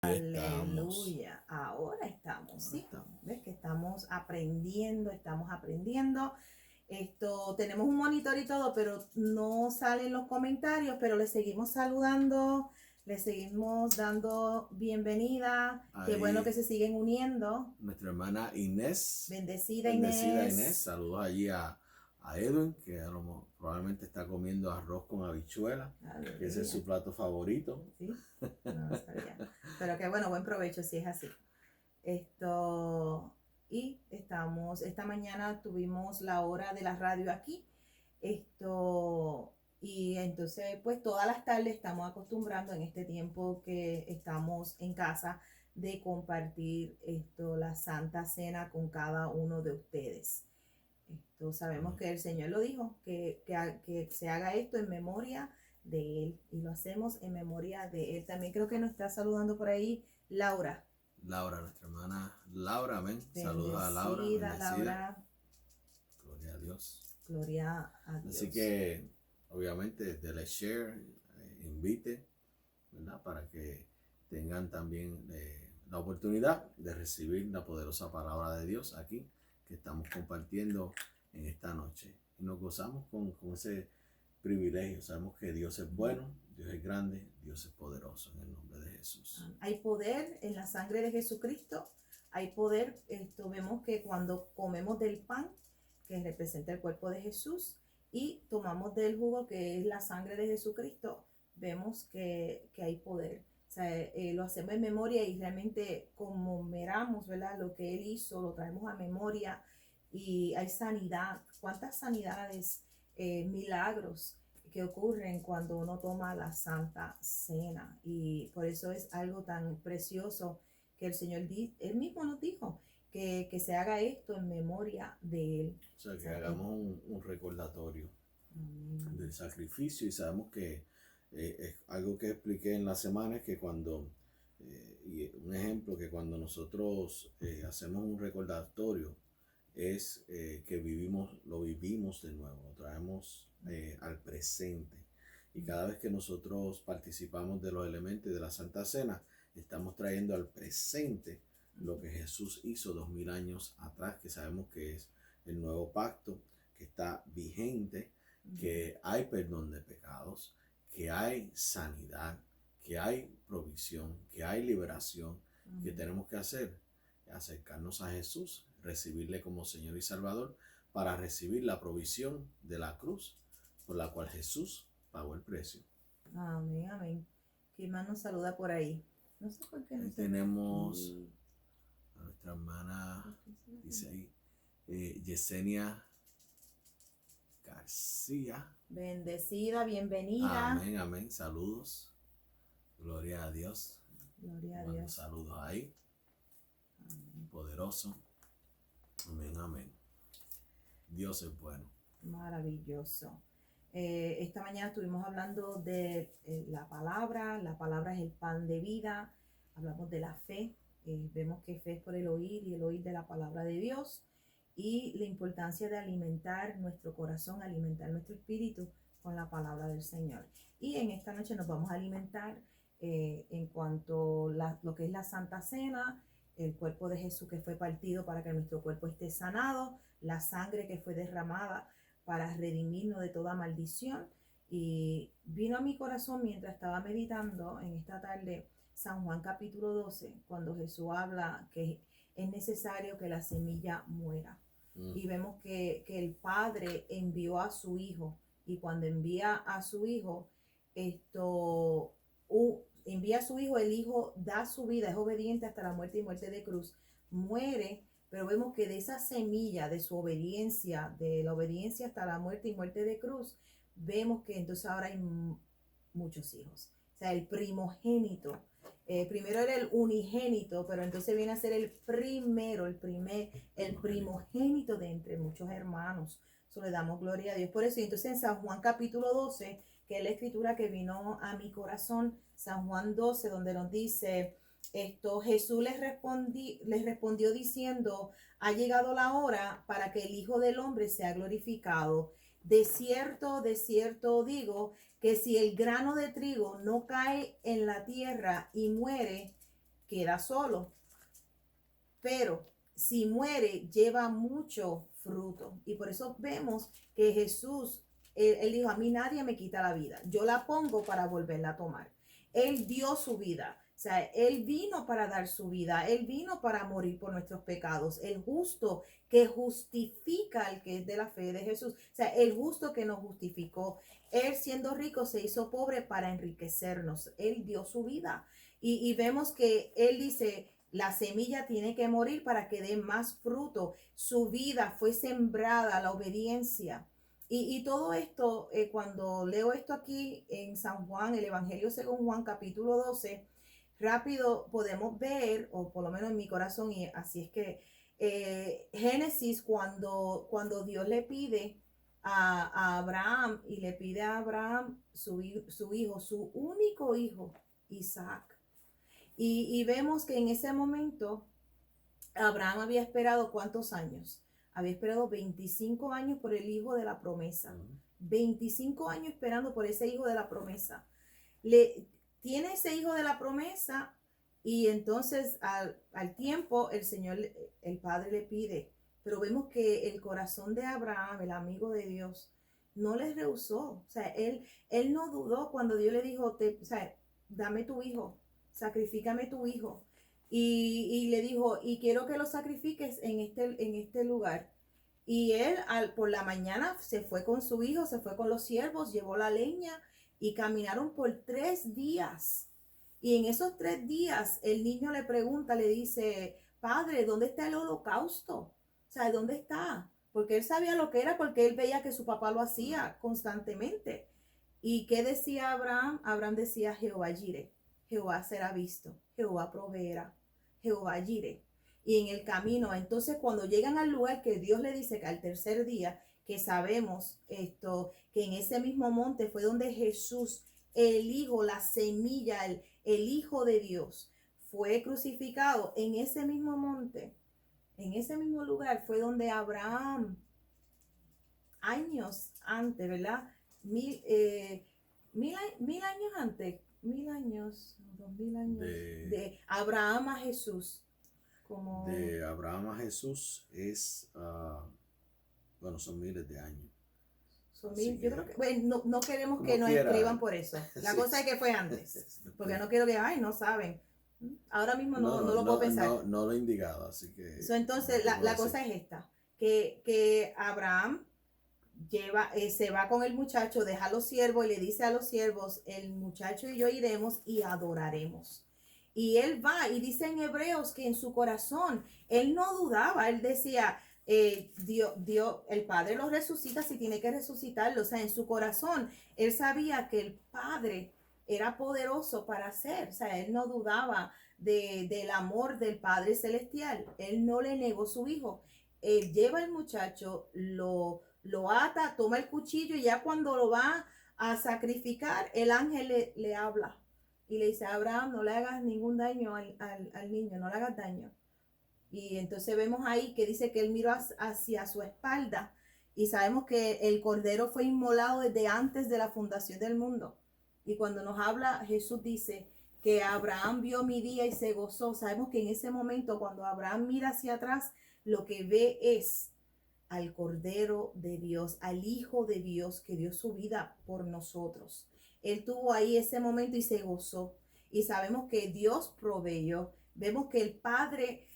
Aleluya. Ahora estamos, ¿sí? ¿Ves que estamos aprendiendo, tenemos un monitor y todo, pero no salen los comentarios, pero les seguimos saludando, les seguimos dando bienvenida. Qué bueno que se siguen uniendo. Nuestra hermana Inés. Bendecida Inés. Saludos allí a Edwin, que probablemente está comiendo arroz con habichuela, que ese es su plato favorito. Sí, no sabía. Pero qué bueno, buen provecho si es así. Y esta mañana tuvimos la hora de la radio aquí. Y entonces, pues todas las tardes estamos acostumbrando en este tiempo que estamos en casa de compartir la Santa Cena con cada uno de ustedes. Sabemos que el Señor lo dijo, que se haga esto en memoria de Él, y lo hacemos en memoria de Él. También creo que nos está saludando por ahí Laura. Nuestra hermana Laura, amén. Saludos a Laura. Laura. Gloria a Dios. Gloria a Dios. Así que, obviamente, dele share, invite, ¿verdad? Para que tengan también la oportunidad de recibir la poderosa palabra de Dios aquí que estamos compartiendo en esta noche. Y nos gozamos con ese privilegio. Sabemos que Dios es bueno, Dios es grande, Dios es poderoso, en el nombre de Jesús. Hay poder en la sangre de Jesucristo. Hay poder, vemos que cuando comemos del pan, que representa el cuerpo de Jesús, y tomamos del jugo, que es la sangre de Jesucristo, vemos que hay poder. O sea, lo hacemos en memoria y realmente conmemoramos, ¿verdad? Lo que Él hizo, lo traemos a memoria, y hay sanidad. ¿Cuántas sanidades, milagros que ocurren cuando uno toma la Santa Cena? Y por eso es algo tan precioso que el Señor, Él mismo nos dijo, que se haga esto en memoria de Él. O sea, que hagamos un recordatorio del sacrificio. Y sabemos que es algo que expliqué en la semana, es que cuando, y un ejemplo, que cuando nosotros hacemos un recordatorio, es que lo vivimos de nuevo, lo traemos al presente. Y cada vez que nosotros participamos de los elementos de la Santa Cena, estamos trayendo al presente lo que Jesús hizo 2000 años atrás, que sabemos que es el nuevo pacto, que está vigente, que hay perdón de pecados, que hay sanidad, que hay provisión, que hay liberación. ¿Qué tenemos que hacer? Acercarnos a Jesús, recibirle como Señor y Salvador, para recibir la provisión de la cruz por la cual Jesús pagó el precio. Amén, amén. ¿Quién más nos saluda por ahí? No sé por qué. Tenemos a nuestra hermana, dice ahí, Yesenia García. Bendecida, bienvenida. Amén, amén. Saludos. Gloria a Dios. Gloria a Dios. Saludos ahí. Amén. Poderoso. Amén, amén. Dios es bueno. Maravilloso. Esta mañana estuvimos hablando de la palabra. La palabra es el pan de vida. Hablamos de la fe. Vemos que fe es por el oír, y el oír de la palabra de Dios. Y la importancia de alimentar nuestro corazón, alimentar nuestro espíritu con la palabra del Señor. Y en esta noche nos vamos a alimentar en cuanto a lo que es la Santa Cena, el cuerpo de Jesús que fue partido para que nuestro cuerpo esté sanado, la sangre que fue derramada para redimirnos de toda maldición. Y vino a mi corazón mientras estaba meditando en esta tarde San Juan capítulo 12, cuando Jesús habla que es necesario que la semilla muera. Y vemos que el Padre envió a su Hijo, y cuando envía a su Hijo, envía a su Hijo, el Hijo da su vida, es obediente hasta la muerte, y muerte de cruz, muere, pero vemos que de esa semilla, de su obediencia, de la obediencia hasta la muerte y muerte de cruz, vemos que entonces ahora hay muchos hijos. O sea, el primogénito, primero era el unigénito, pero entonces viene a ser el primogénito de entre muchos hermanos. Eso le damos gloria a Dios por eso. Y entonces en San Juan capítulo 12, que es la escritura que vino a mi corazón, San Juan 12, donde nos dice Jesús les respondió diciendo: ha llegado la hora para que el Hijo del Hombre sea glorificado. De cierto digo, que si el grano de trigo no cae en la tierra y muere, queda solo. Pero si muere, lleva mucho fruto. Y por eso vemos que Jesús, él dijo, a mí nadie me quita la vida. Yo la pongo para volverla a tomar. Él dio su vida. O sea, Él vino para dar su vida. Él vino para morir por nuestros pecados. El justo que justifica al que es de la fe de Jesús. O sea, el justo que nos justificó. Él siendo rico se hizo pobre para enriquecernos. Él dio su vida. Y vemos que Él dice, la semilla tiene que morir para que dé más fruto. Su vida fue sembrada, la obediencia. Y todo esto, cuando leo esto aquí en San Juan, el Evangelio según Juan, capítulo 12, rápido podemos ver, o por lo menos en mi corazón, y así es que Génesis, cuando Dios le pide a Abraham, y le pide a Abraham su hijo, su único hijo, Isaac. Y vemos que en ese momento Abraham había esperado ¿cuántos años? Había esperado 25 años por el hijo de la promesa. 25 años esperando por ese hijo de la promesa. Tiene ese hijo de la promesa y entonces al tiempo el Señor, el Padre le pide. Pero vemos que el corazón de Abraham, el amigo de Dios, no le rehusó. O sea, él no dudó cuando Dios le dijo, o sea, dame tu hijo, sacrifícame tu hijo. Y le dijo, y quiero que lo sacrifiques en este lugar. Y él por la mañana se fue con su hijo, se fue con los siervos, llevó la leña y caminaron por 3 días. Y en esos 3 días el niño le pregunta, le dice, padre, ¿dónde está el holocausto? O sea, ¿dónde está? Porque él sabía lo que era, porque él veía que su papá lo hacía constantemente. ¿Y qué decía Abraham? Abraham decía, Jehová Jireh, Jehová será visto, Jehová proveerá, Jehová Jireh. Y en el camino, entonces cuando llegan al lugar que Dios le dice que al tercer día, que sabemos esto, que en ese mismo monte fue donde Jesús, el Hijo, la semilla, el Hijo de Dios, fue crucificado. En ese mismo monte, en ese mismo lugar fue donde Abraham, años antes, ¿verdad? Mil años antes, 2000 años, de Abraham a Jesús. De Abraham a Jesús es, bueno, son miles de años. Yo creo que, bueno, no queremos que nos escriban por eso. La cosa es que fue antes, porque no quiero que, no saben. Ahora mismo no lo puedo pensar. No lo he indicado, así que. Entonces, la cosa es esta, que Abraham se va con el muchacho, deja a los siervos y le dice a los siervos, el muchacho y yo iremos y adoraremos. Y él va y dice en Hebreos que en su corazón, él no dudaba, él decía, Dios, el Padre lo resucita si tiene que resucitarlo. O sea, en su corazón, él sabía que el Padre era poderoso para hacer. O sea, él no dudaba del amor del Padre Celestial. Él no le negó su hijo. Él lleva al muchacho, lo ata, toma el cuchillo y ya cuando lo va a sacrificar, el ángel le habla y le dice, Abraham, no le hagas ningún daño al niño, no le hagas daño. Y entonces vemos ahí que dice que él miró hacia su espalda y sabemos que el cordero fue inmolado desde antes de la fundación del mundo. Y cuando nos habla, Jesús dice que Abraham vio mi día y se gozó. Sabemos que en ese momento, cuando Abraham mira hacia atrás, lo que ve es al Cordero de Dios, al Hijo de Dios que dio su vida por nosotros. Él tuvo ahí ese momento y se gozó. Y sabemos que Dios proveyó. Vemos que el Padre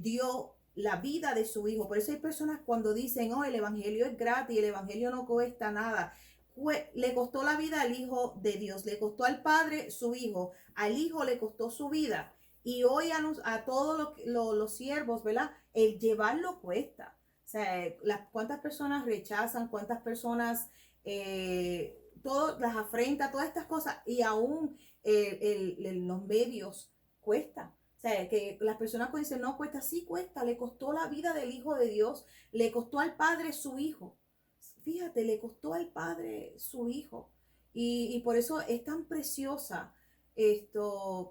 dio la vida de su Hijo. Por eso hay personas cuando dicen, el Evangelio es gratis, el Evangelio no cuesta nada. Le costó la vida al Hijo de Dios, le costó al Padre su Hijo, al Hijo le costó su vida. Y hoy a todos los siervos, ¿verdad? El llevarlo cuesta. O sea, cuántas personas rechazan, cuántas personas las afrenta, todas estas cosas, y aún los medios cuesta. O sea, que las personas dicen, no cuesta, sí cuesta, le costó la vida del Hijo de Dios, le costó al Padre su Hijo. Fíjate, le costó al Padre su Hijo. Y por eso es tan preciosa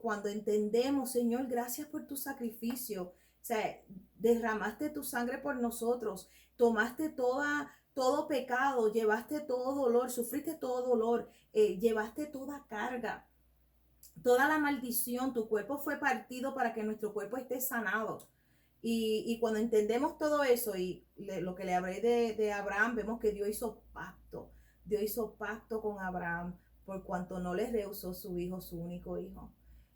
cuando entendemos, Señor, gracias por tu sacrificio. O sea, derramaste tu sangre por nosotros, tomaste todo pecado, llevaste todo dolor, sufriste todo dolor, llevaste toda carga. toda la maldición, tu cuerpo fue partido para que nuestro cuerpo esté sanado. Y cuando entendemos todo eso y lo que le hablé de Abraham, vemos que Dios hizo pacto. Dios hizo pacto con Abraham por cuanto no le rehusó su hijo, su único hijo.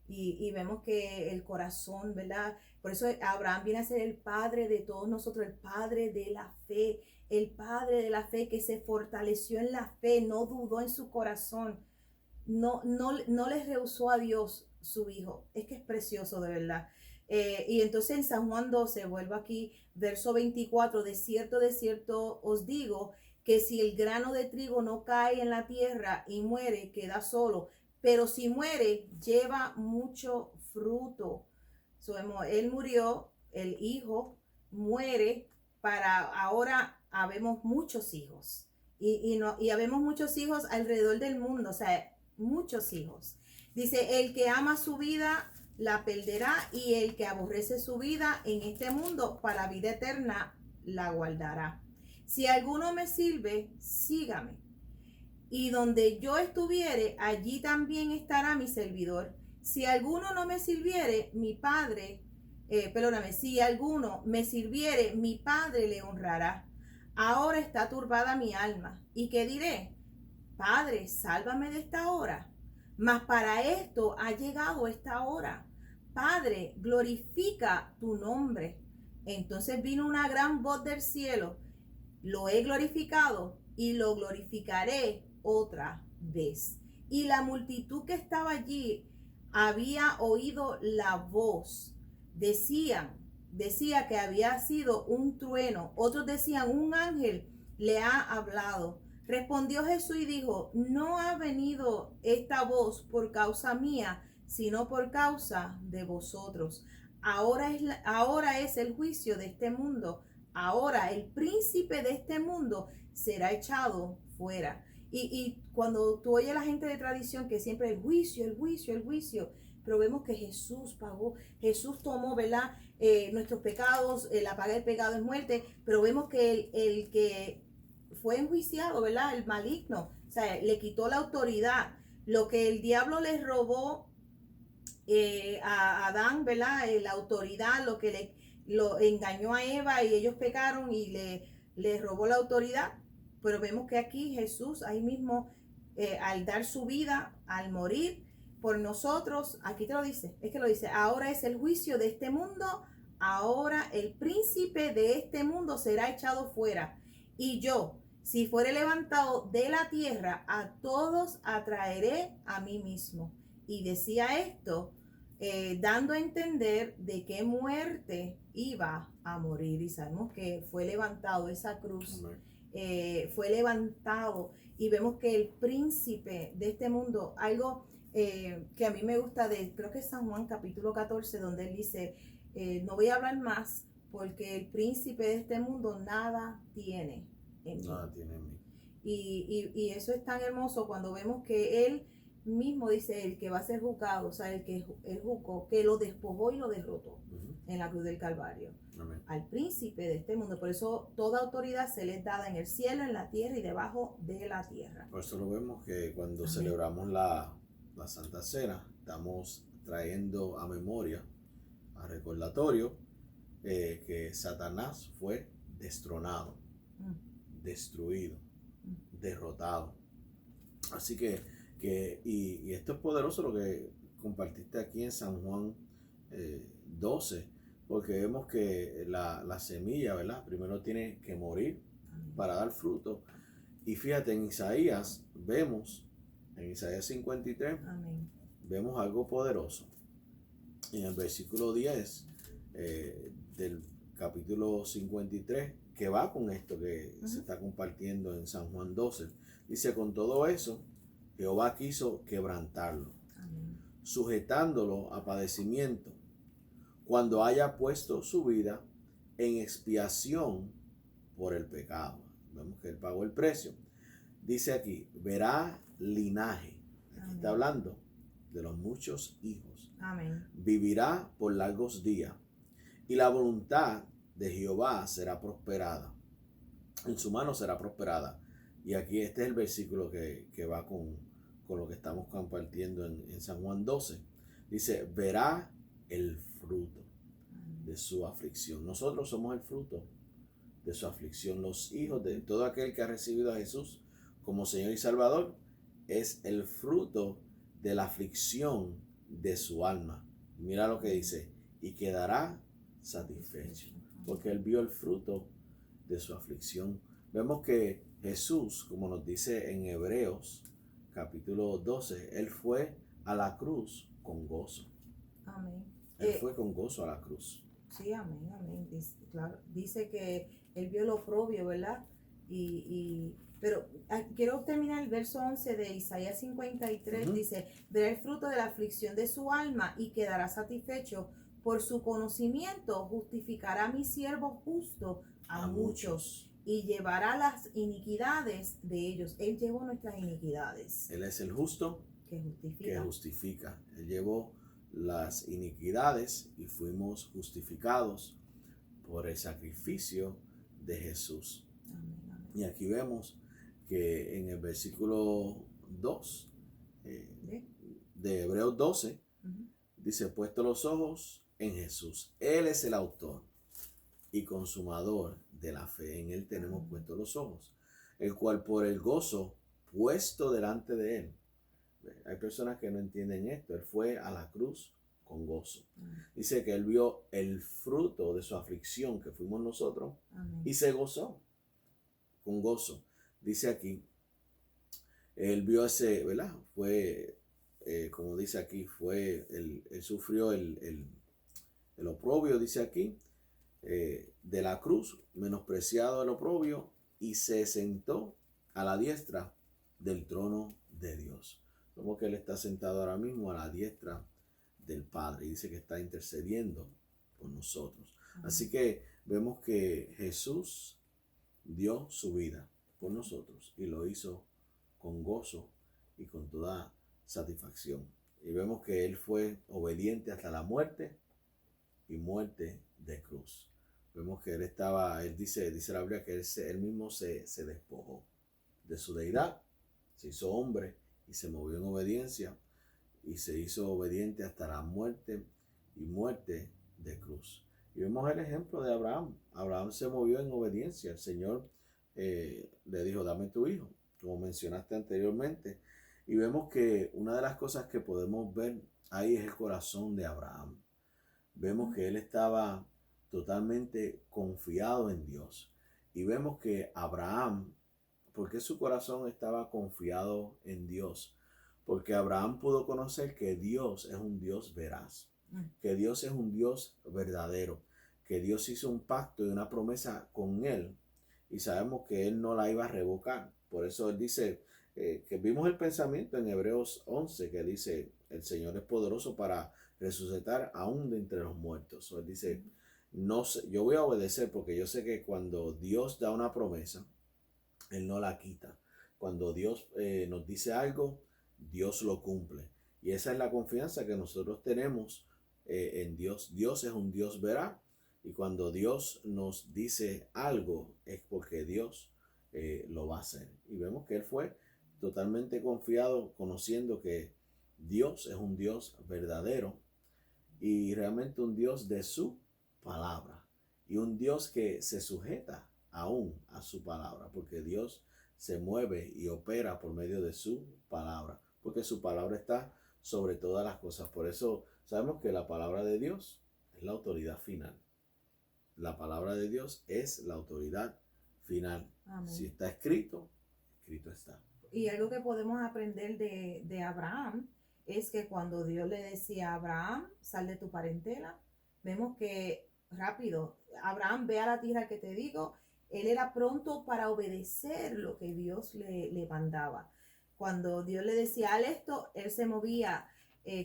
Y vemos que el corazón, ¿verdad? Por eso Abraham viene a ser el padre de todos nosotros, el padre de la fe, el padre de la fe que se fortaleció en la fe, no dudó en su corazón, no les rehusó a Dios su hijo. Es que es precioso, de verdad. Y entonces en San Juan 12, vuelvo aquí, verso 24, de cierto os digo, que si el grano de trigo no cae en la tierra y muere, queda solo, pero si muere, lleva mucho fruto. So, él murió, el hijo muere, para ahora habemos muchos hijos. Y habemos muchos hijos alrededor del mundo, o sea, muchos hijos. Dice, el que ama su vida la perderá, y el que aborrece su vida en este mundo para vida eterna la guardará. Si alguno me sirve, sígame. Y donde yo estuviere, allí también estará mi servidor. Si alguno no me sirviere, mi Padre, si alguno me sirviere, mi Padre le honrará. Ahora está turbada mi alma. ¿Y qué diré? Padre, sálvame de esta hora. Mas para esto ha llegado esta hora. Padre, glorifica tu nombre. Entonces vino una gran voz del cielo. Lo he glorificado y lo glorificaré otra vez. Y la multitud que estaba allí había oído la voz. Decía que había sido un trueno. Otros decían, un ángel le ha hablado. Respondió Jesús y dijo, no ha venido esta voz por causa mía, sino por causa de vosotros. Ahora es el juicio de este mundo. Ahora el príncipe de este mundo será echado fuera. Y cuando tú oyes a la gente de tradición que siempre el juicio, pero vemos que Jesús pagó, Jesús tomó, ¿verdad? Nuestros pecados, la paga del pecado es muerte, pero vemos que el que fue enjuiciado, ¿verdad? El maligno, o sea, le quitó la autoridad. Lo que el diablo les robó a Adán, ¿verdad? La autoridad, lo que lo engañó a Eva y ellos pecaron y le robó la autoridad. Pero vemos que aquí Jesús, ahí mismo, al dar su vida, al morir por nosotros, aquí te lo dice, es que lo dice, ahora es el juicio de este mundo, ahora el príncipe de este mundo será echado fuera. Y yo, si fuere levantado de la tierra, a todos atraeré a mí mismo. Y decía esto, dando a entender de qué muerte iba a morir. Y sabemos que fue levantado esa cruz, fue levantado. Y vemos que el príncipe de este mundo, algo que a mí me gusta creo que es San Juan capítulo 14, donde él dice, no voy a hablar más porque el príncipe de este mundo nada tiene en mí. Nada tiene en mí. Y eso es tan hermoso cuando vemos que él mismo dice, el que va a ser juzgado, o sea, el que él juzgó, que lo despojó y lo derrotó en la cruz del Calvario. Amén. Al príncipe de este mundo. Por eso toda autoridad se les dada en el cielo, en la tierra y debajo de la tierra. Por eso lo vemos que cuando celebramos la Santa Cena, estamos trayendo a memoria, a recordatorio, que Satanás fue destronado, destruido, derrotado. Así y esto es poderoso lo que compartiste aquí en San Juan 12, porque vemos que la semilla, ¿verdad? Primero tiene que morir para dar fruto. Y fíjate, en Isaías vemos, en Isaías 53, vemos algo poderoso. En el versículo 10 del capítulo 53, que va con esto que se está compartiendo en San Juan 12, dice, con todo eso, Jehová quiso quebrantarlo, sujetándolo a padecimiento, cuando haya puesto su vida en expiación por el pecado. Vemos que él pagó el precio. Dice aquí, verá linaje. Aquí está hablando de los muchos hijos. Amén. Vivirá por largos días, y la voluntad de Jehová será prosperada. En su mano será prosperada. Y aquí este es el versículo que va con con lo que estamos compartiendo en San Juan 12. Dice, verá el fruto de su aflicción. Nosotros somos el fruto de su aflicción. Los hijos de todo aquel que ha recibido a Jesús como Señor y Salvador es el fruto de la aflicción de su alma. Y mira lo que dice, y quedará satisfecho, porque él vio el fruto de su aflicción. Vemos que Jesús, como nos dice en Hebreos capítulo 12, él fue a la cruz con gozo. Amén. Él fue con gozo a la cruz. Sí, amén, amén. Dice, claro, dice que él vio lo propio, ¿verdad? Pero quiero terminar el verso 11 de Isaías 53. Dice, verá el fruto de la aflicción de su alma y quedará satisfecho. Por su conocimiento justificará a mi siervo justo a muchos y llevará las iniquidades de ellos. Él llevó nuestras iniquidades. Él es el justo que justifica. Él llevó las iniquidades y fuimos justificados por el sacrificio de Jesús. Amén, amén. Y aquí vemos que en el versículo 2 de Hebreos 12 dice, puesto los ojos en Jesús. Él es el autor y consumador de la fe. En él tenemos puestos los ojos, el cual por el gozo puesto delante de él. Hay personas que no entienden esto. Él fue a la cruz con gozo. Dice que él vio el fruto de su aflicción, que fuimos nosotros, y se gozó con gozo. Dice aquí, él vio ese, ¿verdad? Fue, como dice aquí, él sufrió el oprobio, dice aquí, de la cruz, menospreciado el oprobio, y se sentó a la diestra del trono de Dios. Como que él está sentado ahora mismo a la diestra del Padre y dice que está intercediendo por nosotros. Así que vemos que Jesús dio su vida por nosotros y lo hizo con gozo y con toda satisfacción. Y vemos que él fue obediente hasta la muerte y muerte de cruz. Vemos que él dice la Biblia que él mismo se despojó de su deidad, se hizo hombre y se movió en obediencia y se hizo obediente hasta la muerte y muerte de cruz. Y vemos el ejemplo de Abraham. Abraham se movió en obediencia. El Señor le dijo, dame tu hijo, como mencionaste anteriormente. Y vemos que una de las cosas que podemos ver ahí es el corazón de Abraham. Vemos que él estaba totalmente confiado en Dios. Y vemos que Abraham, ¿por qué su corazón estaba confiado en Dios? Porque Abraham pudo conocer que Dios es un Dios veraz, que Dios es un Dios verdadero, que Dios hizo un pacto y una promesa con él y sabemos que él no la iba a revocar. Por eso él dice, que vimos el pensamiento en Hebreos 11 que dice, el Señor es poderoso para resucitar aún de entre los muertos. Él dice, no sé, yo voy a obedecer porque yo sé que cuando Dios da una promesa, él no la quita. Cuando Dios nos dice algo, Dios lo cumple. Y esa es la confianza que nosotros tenemos en Dios. Dios es un Dios veraz. Y cuando Dios nos dice algo, es porque Dios lo va a hacer. Y vemos que él fue totalmente confiado, conociendo que Dios es un Dios verdadero y realmente un Dios de su palabra. Y un Dios que se sujeta aún a su palabra, porque Dios se mueve y opera por medio de su palabra, porque su palabra está sobre todas las cosas. Por eso sabemos que la palabra de Dios es la autoridad final. La palabra de Dios es la autoridad final. Amén. Si está escrito, escrito está. Y algo que podemos aprender de Abraham es que cuando Dios le decía a Abraham, sal de tu parentela, vemos que rápido, Abraham, ve a la tierra que te digo. Él era pronto para obedecer lo que Dios le mandaba. Cuando Dios le decía esto, él se movía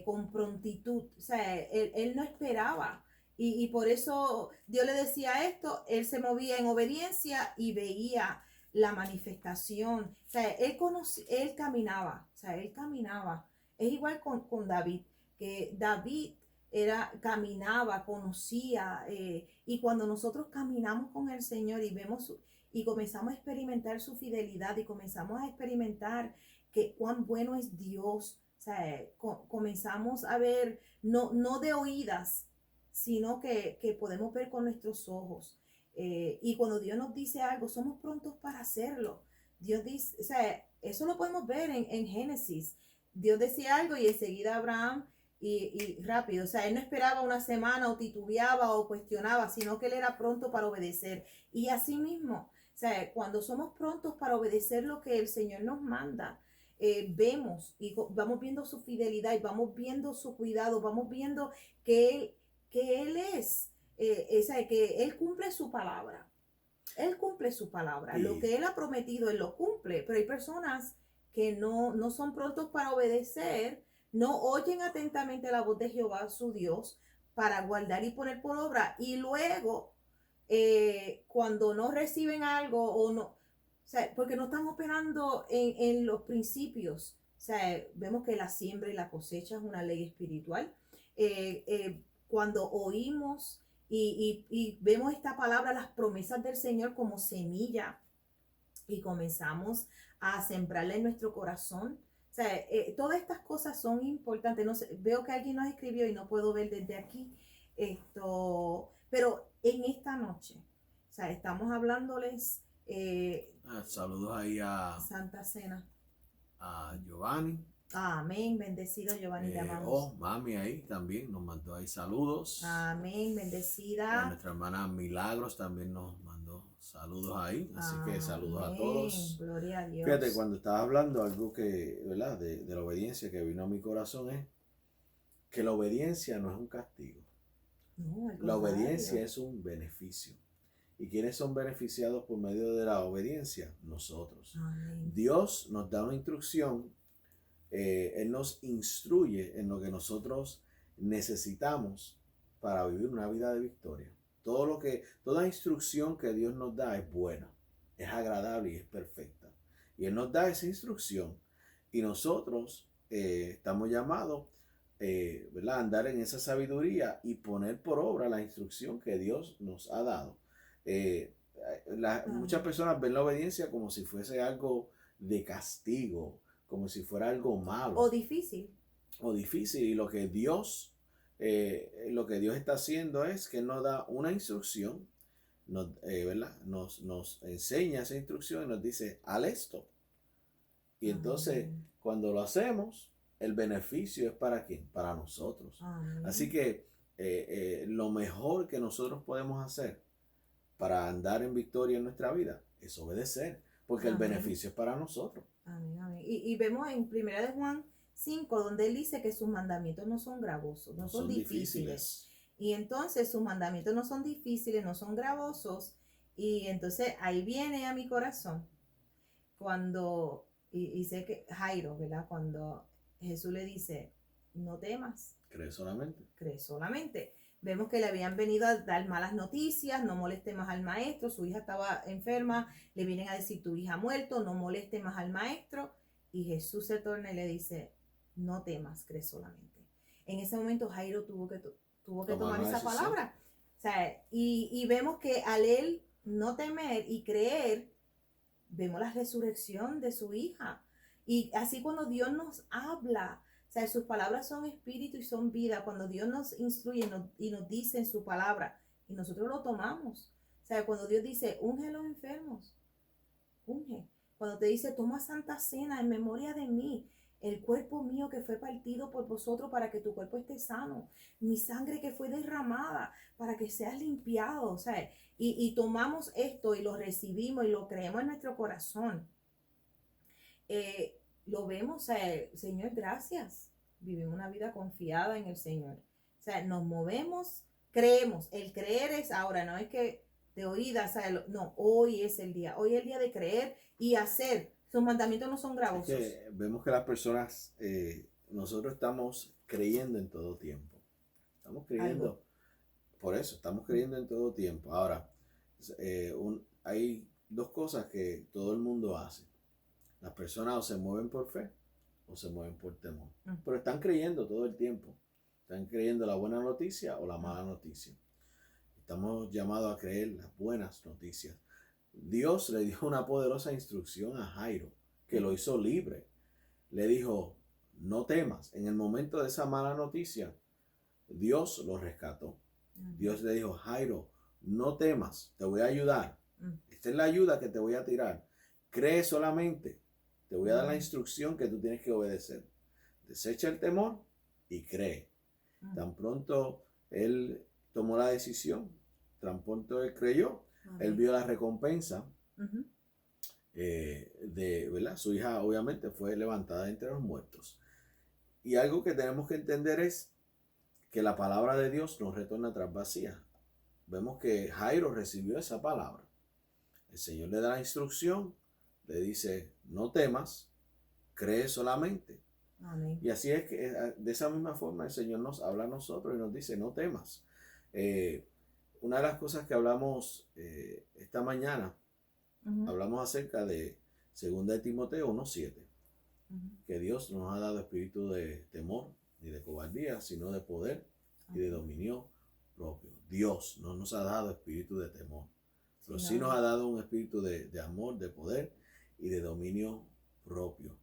con prontitud. O sea, él no esperaba. Y por eso Dios le decía esto, él se movía en obediencia y veía la manifestación. O sea, él caminaba. O sea, él caminaba. Es igual con David, que David caminaba, conocía, y cuando nosotros caminamos con el Señor y vemos y comenzamos a experimentar su fidelidad y comenzamos a experimentar que cuán bueno es Dios. O sea, comenzamos a ver, no de oídas, sino que podemos ver con nuestros ojos. Y cuando Dios nos dice algo, somos prontos para hacerlo. Dios dice, o sea, eso lo podemos ver en Génesis. Dios decía algo y enseguida Abraham y rápido, o sea, él no esperaba una semana o titubeaba o cuestionaba, sino que él era pronto para obedecer. Y así mismo, o sea, cuando somos prontos para obedecer lo que el Señor nos manda, vemos y vamos viendo su fidelidad y vamos viendo su cuidado, vamos viendo que Él es, que Él cumple su palabra. Él cumple su palabra. Lo que Él ha prometido, Él lo cumple. Pero hay personas que no son prontos para obedecer, no oyen atentamente la voz de Jehová, su Dios, para guardar y poner por obra. Y luego, cuando no reciben algo o no, o sea, porque no están operando en los principios. O sea, vemos que la siembra y la cosecha es una ley espiritual. Cuando oímos y vemos esta palabra, las promesas del Señor como semilla y comenzamos a sembrarla en nuestro corazón. O sea, todas estas cosas son importantes. No sé, veo que alguien nos escribió y no puedo ver desde aquí esto, pero en esta noche, o sea, estamos hablándoles saludos ahí a Santa Cena. A Giovanni. Amén, bendecido Giovanni, llamamos. Mami ahí también nos mandó ahí saludos. Amén, bendecida. Nuestra hermana Milagros también nos mandó saludos ahí, así que saludos a todos. Gloria a Dios. Fíjate, cuando estaba hablando algo que, ¿verdad? De la obediencia que vino a mi corazón es que la obediencia no es un castigo. No, la obediencia es un beneficio. ¿Y quiénes son beneficiados por medio de la obediencia? Nosotros. Amén. Dios nos da una instrucción. Él nos instruye en lo que nosotros necesitamos para vivir una vida de victoria. Toda instrucción que Dios nos da es buena, es agradable y es perfecta. Y Él nos da esa instrucción y nosotros estamos llamados ¿verdad? A andar en esa sabiduría y poner por obra la instrucción que Dios nos ha dado. Muchas personas ven la obediencia como si fuese algo de castigo, como si fuera algo malo. O difícil. Y lo que Dios está haciendo es que nos da una instrucción, ¿verdad? Nos enseña esa instrucción y nos dice, haz esto. Y entonces, cuando lo hacemos, el beneficio es ¿para quién? Para nosotros. Así que lo mejor que nosotros podemos hacer para andar en victoria en nuestra vida es obedecer, porque el beneficio es para nosotros. Amén, amén. Y vemos en 1 de Juan 5, donde él dice que sus mandamientos no son gravosos, no son difíciles. Y entonces sus mandamientos no son difíciles, no son gravosos. Y entonces ahí viene a mi corazón cuando, y sé que Jairo, ¿verdad? Cuando Jesús le dice, no temas. Cree solamente. Cree solamente. Vemos que le habían venido a dar malas noticias, no moleste más al maestro, su hija estaba enferma, le vienen a decir, tu hija ha muerto, no moleste más al maestro. Y Jesús se torna y le dice, no temas, cree solamente. En ese momento Jairo tuvo que tomar esa palabra. O sea, y vemos que al él no temer y creer, vemos la resurrección de su hija. Y así cuando Dios nos habla, o sea, sus palabras son espíritu y son vida. Cuando Dios nos instruye y nos dice en su palabra, y nosotros lo tomamos. O sea, cuando Dios dice, unge a los enfermos, unge. Cuando te dice, toma santa cena en memoria de mí, el cuerpo mío que fue partido por vosotros para que tu cuerpo esté sano, mi sangre que fue derramada para que seas limpiado. O sea, y tomamos esto y lo recibimos y lo creemos en nuestro corazón. Lo vemos, o sea, Señor, gracias. Vivimos una vida confiada en el Señor. O sea, nos movemos, creemos. El creer es ahora, no es que de oídas, o sea, no, hoy es el día. Hoy es el día de creer y hacer. Sus mandamientos no son gravosos. Es que vemos que las personas, nosotros estamos creyendo en todo tiempo. Estamos creyendo, por eso, estamos creyendo en todo tiempo. Ahora, hay dos cosas que todo el mundo hace. Las personas o se mueven por fe o se mueven por temor. Pero están creyendo todo el tiempo. Están creyendo la buena noticia o la mala noticia. Estamos llamados a creer las buenas noticias. Dios le dio una poderosa instrucción a Jairo, que lo hizo libre. le dijo, no temas. En el momento de esa mala noticia, Dios lo rescató. Dios le dijo, Jairo, no temas, te voy a ayudar. Esta es la ayuda que te voy a tirar. Cree solamente. Te voy a dar la instrucción que tú tienes que obedecer. Desecha el temor y cree. Tan pronto él tomó la decisión, tan pronto él creyó, él vio la recompensa de, ¿verdad? Su hija obviamente fue levantada entre los muertos. Y algo que tenemos que entender es que la palabra de Dios no retorna atrás vacía. Vemos que Jairo recibió esa palabra. El Señor le da la instrucción, le dice, no temas, cree solamente. Amén. Y así es que de esa misma forma el Señor nos habla a nosotros y nos dice, no temas. Una de las cosas que hablamos esta mañana, hablamos acerca de 2 Timoteo 1:7, que Dios no nos ha dado espíritu de temor ni de cobardía, sino de poder y de dominio propio. Dios no nos ha dado espíritu de temor, pero sí nos ha dado un espíritu de amor, de poder y de dominio propio.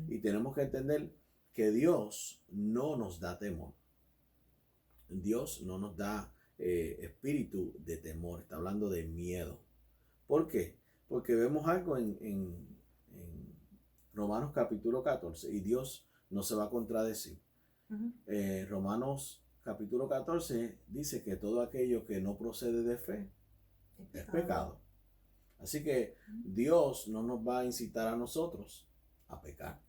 Y tenemos que entender que Dios no nos da temor. Dios no nos da espíritu de temor, está hablando de miedo. ¿Por qué? Porque vemos algo en Romanos capítulo 14 y Dios no se va a contradecir. Romanos capítulo 14 dice que todo aquello que no procede de fe es pecado. Así que Dios no nos va a incitar a nosotros a pecar.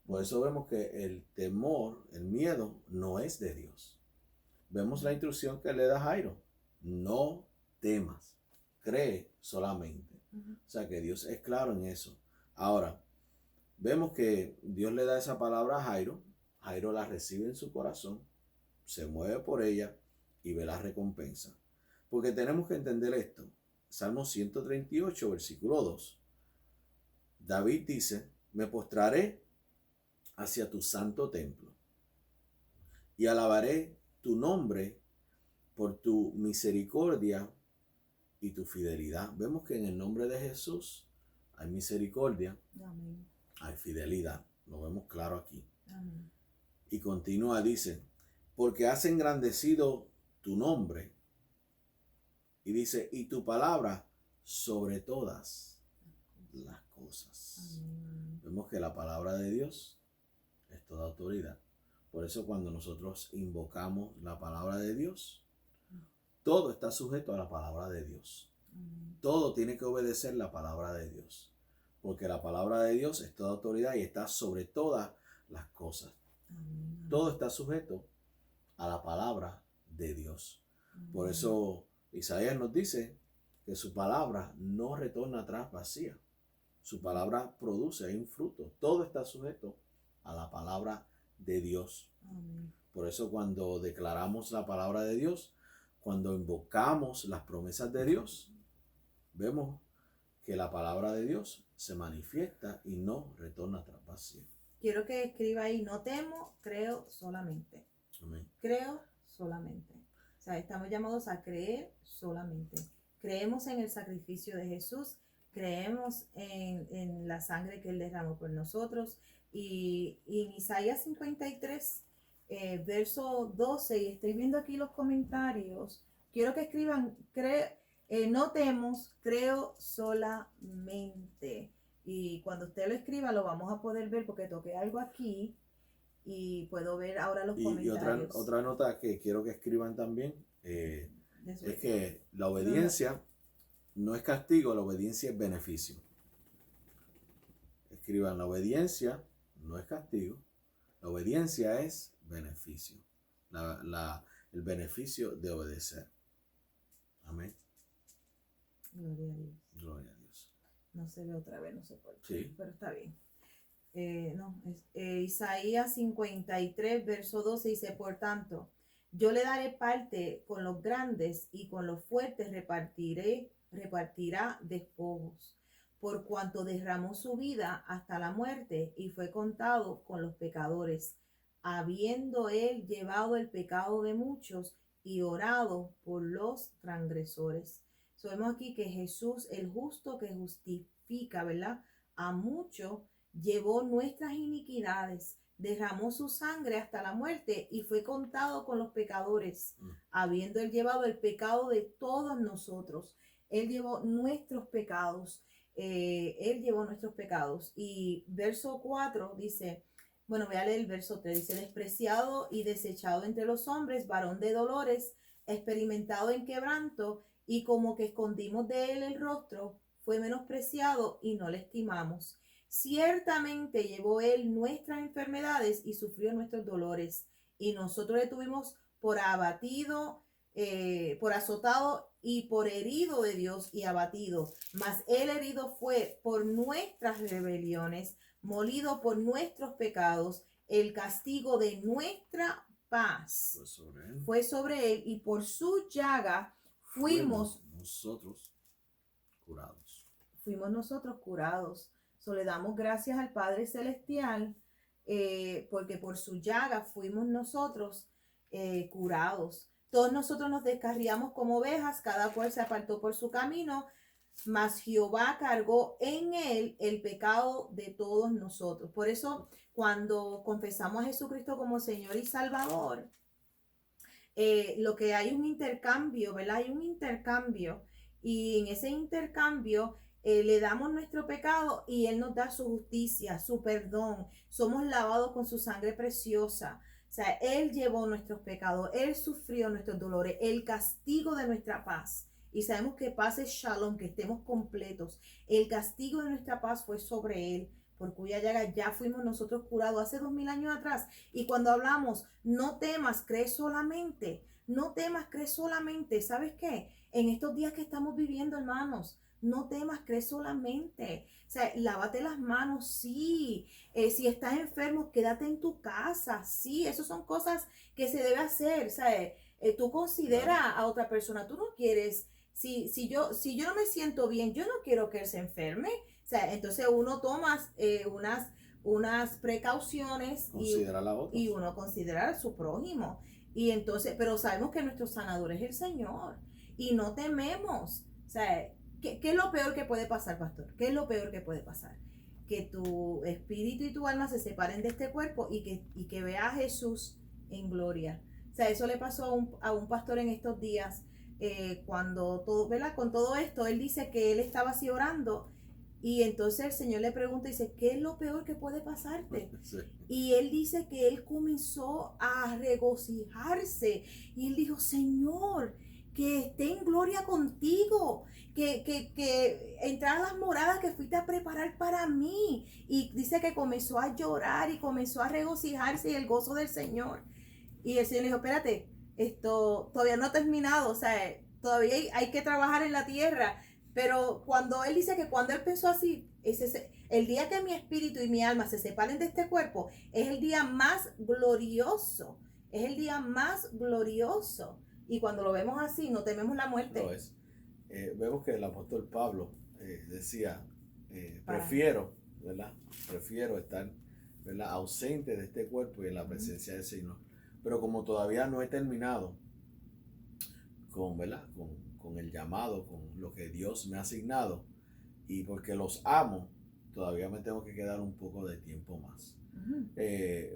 Por eso vemos que el temor, el miedo, no es de Dios. Vemos la instrucción que le da Jairo. No temas, cree solamente. O sea que Dios es claro en eso. Ahora, vemos que Dios le da esa palabra a Jairo. Jairo la recibe en su corazón, se mueve por ella y ve la recompensa. Porque tenemos que entender esto. Salmo 138, versículo 2. David dice, me postraré hacia tu santo templo y alabaré tu nombre por tu misericordia y tu fidelidad. Vemos que en el nombre de Jesús hay misericordia, amén, hay fidelidad. Lo vemos claro aquí. Amén. Y continúa, dice, porque has engrandecido tu nombre. Y dice, y tu palabra sobre todas las cosas. Amén. Vemos que la palabra de Dios es toda autoridad. Por eso cuando nosotros invocamos la palabra de Dios, todo está sujeto a la palabra de Dios. Todo tiene que obedecer la palabra de Dios. Porque la palabra de Dios es toda autoridad y está sobre todas las cosas. Todo está sujeto a la palabra de Dios. Por eso Isaías nos dice que su palabra no retorna atrás vacía. Su palabra produce un fruto. Todo está sujeto a la palabra de Dios. Amén. Por eso cuando declaramos la palabra de Dios, cuando invocamos las promesas de Dios, vemos que la palabra de Dios se manifiesta y no retorna atrás vacía. Quiero que escriba ahí, no temo, creo solamente. Amén. Creo solamente. O sea, estamos llamados a creer solamente. Creemos en el sacrificio de Jesús, creemos en la sangre que Él derramó por nosotros. Y en Isaías 53, verso 12, y estoy viendo aquí los comentarios, quiero que escriban, no temos, creo solamente. Y cuando usted lo escriba lo vamos a poder ver porque toqué algo aquí y puedo ver ahora los comentarios. Y otra nota que quiero que escriban también es que la obediencia no es castigo, la obediencia es beneficio. Escriban, la obediencia no es castigo, la obediencia es beneficio. El beneficio de obedecer. Amén. Gloria a Dios. Gloria a Dios. No se ve otra vez, no sé por qué, sí, pero está bien. Isaías 53, verso 12 dice, por tanto, yo le daré parte con los grandes y con los fuertes repartirá despojos, por cuanto derramó su vida hasta la muerte y fue contado con los pecadores, habiendo él llevado el pecado de muchos y orado por los transgresores. Vemos aquí que Jesús, el justo que justifica, ¿verdad?, a muchos, llevó nuestras iniquidades, derramó su sangre hasta la muerte y fue contado con los pecadores, habiendo él llevado el pecado de todos nosotros. Él llevó nuestros pecados. Él llevó nuestros pecados. Y verso 4 dice, bueno, voy a leer el verso 3, dice, despreciado y desechado entre los hombres, varón de dolores, experimentado en quebranto, y como que escondimos de él el rostro, fue menospreciado y no le estimamos. Ciertamente llevó él nuestras enfermedades y sufrió nuestros dolores, y nosotros le tuvimos por abatido, por azotado y por herido de Dios y abatido. Mas él herido fue por nuestras rebeliones, molido por nuestros pecados. El castigo de nuestra paz fue sobre él, y por su llaga fuimos nosotros curados. Fuimos nosotros curados. So, le damos gracias al Padre Celestial, porque por su llaga fuimos nosotros curados. Todos nosotros nos descarriamos como ovejas, cada cual se apartó por su camino, mas Jehová cargó en él el pecado de todos nosotros. Por eso, cuando confesamos a Jesucristo como Señor y Salvador, lo que hay un intercambio, ¿verdad? Hay un intercambio, y en ese intercambio le damos nuestro pecado y Él nos da su justicia, su perdón. Somos lavados con su sangre preciosa. O sea, Él llevó nuestros pecados, Él sufrió nuestros dolores, el castigo de nuestra paz. Y sabemos que paz es shalom, que estemos completos. El castigo de nuestra paz fue sobre Él, por cuya llaga ya fuimos nosotros curados hace 2000 años atrás. Y cuando hablamos, no temas, cree solamente. No temas, cree solamente. ¿Sabes qué? En estos días que estamos viviendo, hermanos, no temas, cree solamente. O sea, lávate las manos, sí. Si estás enfermo, quédate en tu casa, sí. Esas son cosas que se debe hacer. O sea, tú considera a otra persona. Tú no quieres, si yo no me siento bien, yo no quiero que él se enferme. O sea, entonces uno toma unas precauciones y uno considera a su prójimo. Y entonces, pero sabemos que nuestro sanador es el Señor y no tememos. O sea, ¿qué es lo peor que puede pasar, pastor? ¿Qué es lo peor que puede pasar? Que tu espíritu y tu alma se separen de este cuerpo y que vea a Jesús en gloria. O sea, eso le pasó a un pastor en estos días, cuando todo, ¿verdad? Con todo esto, él dice que él estaba así orando. Y entonces el Señor le pregunta y dice, ¿qué es lo peor que puede pasarte? Sí. Y él dice que él comenzó a regocijarse. Y él dijo, Señor, que esté en gloria contigo, que entrar a las moradas que fuiste a preparar para mí. Y dice que comenzó a llorar y comenzó a regocijarse y el gozo del Señor. Y el Señor le dijo, espérate, esto todavía no ha terminado, o sea, todavía hay que trabajar en la tierra. Pero cuando él dice que cuando él pensó así, el día que mi espíritu y mi alma se separen de este cuerpo, es el día más glorioso. Es el día más glorioso. Y cuando lo vemos así, no tememos la muerte. Lo es. Vemos que el apóstol Pablo decía, prefiero, ¿verdad? Prefiero estar, ¿verdad?, ausente de este cuerpo y en la presencia del Señor. Pero como todavía no he terminado con, ¿verdad?, con el llamado, con lo que Dios me ha asignado, y porque los amo, todavía me tengo que quedar un poco de tiempo más.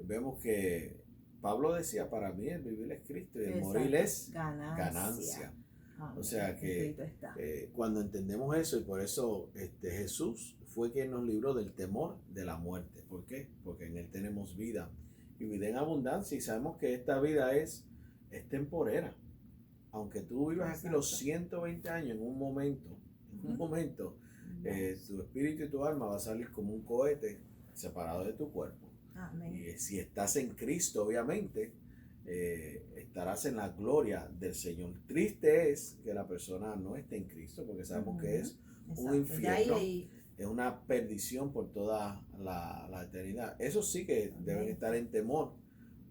Vemos que Pablo decía, para mí el vivir es Cristo y el morir es ganancia. O sea que cuando entendemos eso, y por eso Jesús fue quien nos libró del temor de la muerte. ¿Por qué? Porque en Él tenemos vida y vida en abundancia, y sabemos que esta vida es temporera. Aunque tú vivas aquí los 120 años, en un momento, tu espíritu y tu alma va a salir como un cohete separado de tu cuerpo. Amén. Y si estás en Cristo, obviamente, estarás en la gloria del Señor. Triste es que la persona no esté en Cristo, porque sabemos que es un infierno, es una perdición por toda la eternidad. Eso sí que deben estar en temor,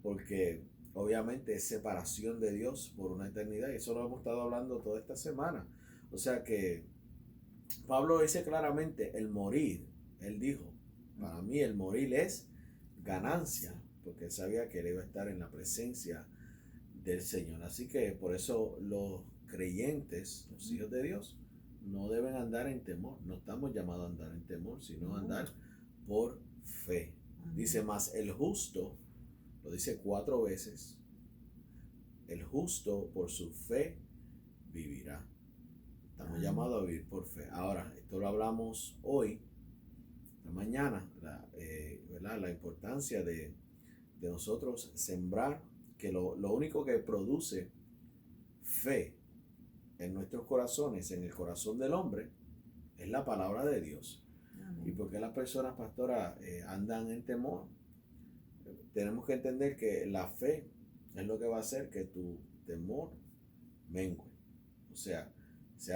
porque obviamente es separación de Dios por una eternidad, y eso lo hemos estado hablando toda esta semana. O sea que Pablo dice claramente, el morir, él dijo, para mí el morir es ganancia, porque él sabía que él iba a estar en la presencia del Señor. Así que por eso los creyentes, los hijos de Dios, no deben andar en temor. No estamos llamados a andar en temor, sino a andar por fe. Amén. Dice más el justo, lo dice 4 veces, el justo por su fe vivirá. Estamos llamados a vivir por fe. Ahora, esto lo hablamos hoy, esta mañana, ¿verdad? La importancia de nosotros sembrar, que lo único que produce fe en nuestros corazones, en el corazón del hombre, es la palabra de Dios. Amén. ¿Y por qué las personas, pastora, andan en temor? Tenemos que entender que la fe es lo que va a hacer que tu temor mengue, o sea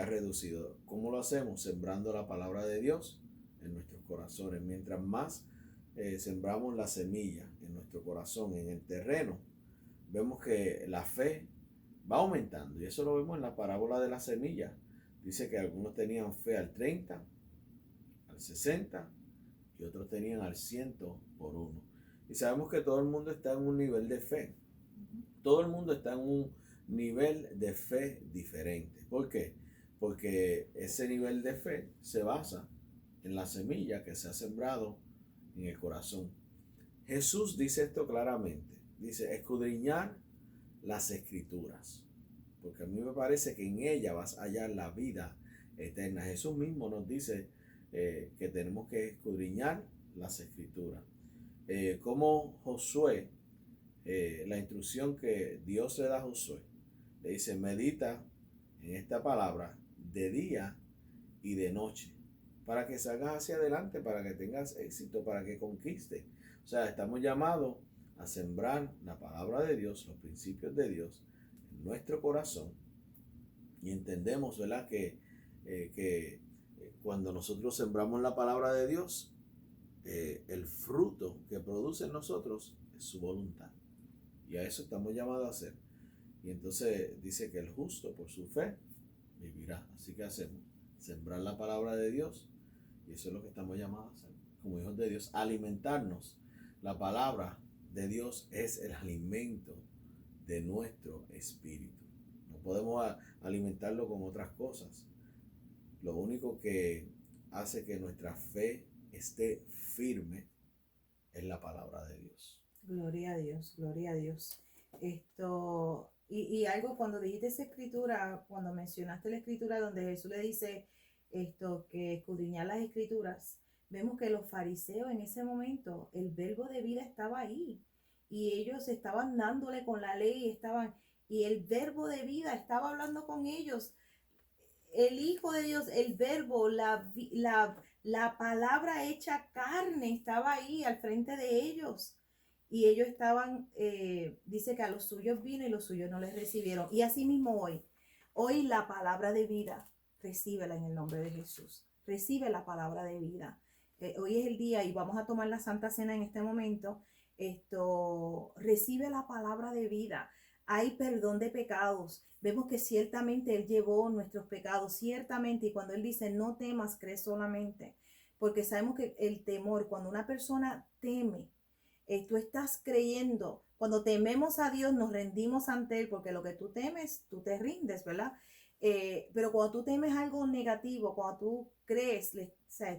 reducido. ¿Cómo lo hacemos? Sembrando la palabra de Dios en nuestros corazones. Mientras más sembramos la semilla en nuestro corazón, en el terreno, vemos que la fe va aumentando. Y eso lo vemos en la parábola de la semilla. Dice que algunos tenían fe al 30, al 60 y otros tenían al 100 por uno. Y sabemos que todo el mundo está en un nivel de fe. Todo el mundo está en un nivel de fe diferente. ¿Por qué? Porque ese nivel de fe se basa en la semilla que se ha sembrado en el corazón. Jesús dice esto claramente. Dice, escudriñar las escrituras, porque a mí me parece que en ella vas a hallar la vida eterna. Jesús mismo nos dice que tenemos que escudriñar las escrituras. Como Josué, la instrucción que Dios le da a Josué, le dice, medita en esta palabra de día y de noche, para que salgas hacia adelante, para que tengas éxito, para que conquiste. O sea, estamos llamados a sembrar la palabra de Dios, los principios de Dios en nuestro corazón, y entendemos, ¿verdad?, que cuando nosotros sembramos la palabra de Dios, el fruto que produce en nosotros es su voluntad, y a eso estamos llamados a hacer. Y entonces dice que el justo por su fe vivirá. Así que hacemos sembrar la palabra de Dios, y eso es lo que estamos llamados a hacer como hijos de Dios, alimentarnos. La palabra de Dios es el alimento de nuestro espíritu. No podemos alimentarlo con otras cosas. Lo único que hace que nuestra fe esté firme es la palabra de Dios. Gloria a Dios, gloria a Dios. Y algo cuando dijiste esa escritura, cuando mencionaste la escritura donde Jesús le dice que escudriñar las escrituras, vemos que los fariseos en ese momento, el verbo de vida estaba ahí y ellos estaban dándole con la ley, y el verbo de vida estaba hablando con ellos. El Hijo de Dios, el verbo, la palabra hecha carne estaba ahí al frente de ellos. Y ellos estaban, dice que a los suyos vino y los suyos no les recibieron. Y así mismo hoy la palabra de vida, recíbela en el nombre de Jesús. Recibe la palabra de vida. Hoy es el día y vamos a tomar la Santa Cena en este momento. Recibe la palabra de vida. Hay perdón de pecados. Vemos que ciertamente Él llevó nuestros pecados, ciertamente. Y cuando Él dice, no temas, cree solamente. Porque sabemos que el temor, cuando una persona teme, tú estás creyendo. Cuando tememos a Dios, nos rendimos ante Él, porque lo que tú temes, tú te rindes, ¿verdad? Pero cuando tú temes algo negativo, cuando tú crees,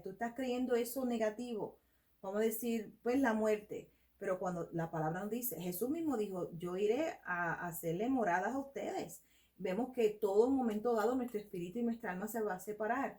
tú estás creyendo eso negativo, vamos a decir, pues la muerte. Pero cuando la palabra nos dice, Jesús mismo dijo, yo iré a hacerle moradas a ustedes. Vemos que todo momento dado nuestro espíritu y nuestra alma se va a separar.